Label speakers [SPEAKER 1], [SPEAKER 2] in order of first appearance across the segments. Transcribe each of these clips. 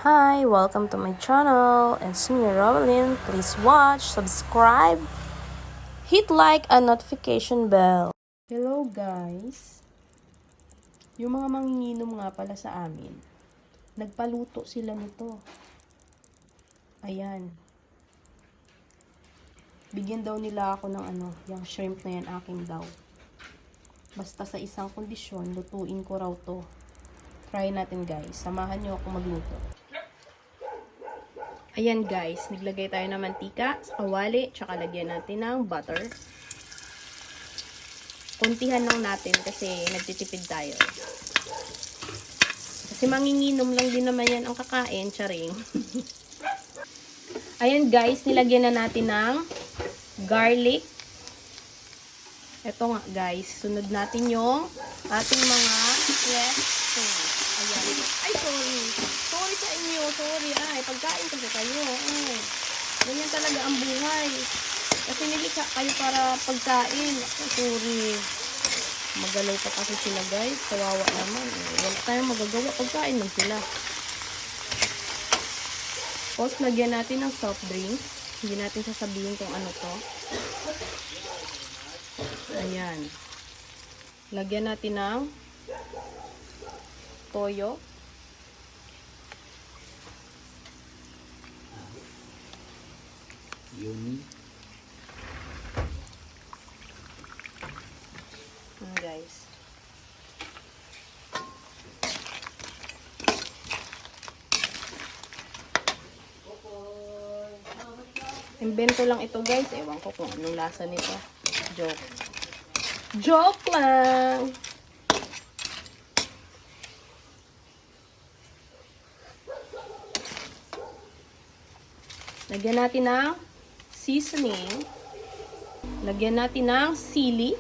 [SPEAKER 1] Hi, welcome to my channel. It's me, Robalyn. Please watch, subscribe, hit like and notification bell. Hello guys. Yung mga manginginom nga pala sa amin, nagpaluto sila nito. Ayan. Bigyan daw nila ako ng yung shrimp na yan akin daw. Basta sa isang kondisyon, lutuin ko raw to. Try natin guys. Samahan nyo ako magluto. Ayan guys, naglagay tayo ng mantika sa kawali, tsaka lagyan natin ng butter. Kuntihan lang natin kasi nagtitipid tayo. Kasi manginginom lang din naman yan ang kakain, charing. Ayan guys, nilagyan na natin ng garlic. Ito nga guys, sunod natin yung ating mga fresh things. Ayan. Ay, sorry. Sorry sa inyo. Sorry. Ay, pagkain kasi kayo. Ay. Ganyan talaga ang buhay. Kasi nilikha kayo para pagkain. Ay, sorry. Magalaw pa kasi sila guys. Kawawa naman. Wala tayong magagawa. Pagkain lang sila. Tapos, lagyan natin ng soft drink. Hindi natin sasabihin kung ano to. Ayan. Lagyan natin ng toyo.
[SPEAKER 2] Yun.
[SPEAKER 1] Guys. Invento lang ito guys. Ewan ko kung anong lasa nito. Joke. Joke lang! Lagyan natin ng seasoning. Lagyan natin ng sili.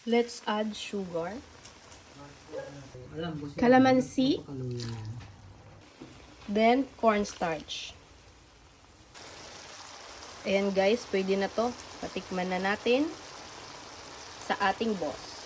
[SPEAKER 1] Let's add sugar. Calamansi. Then, cornstarch. Ayan guys, pwede na to. Patikman na natin sa ating boss.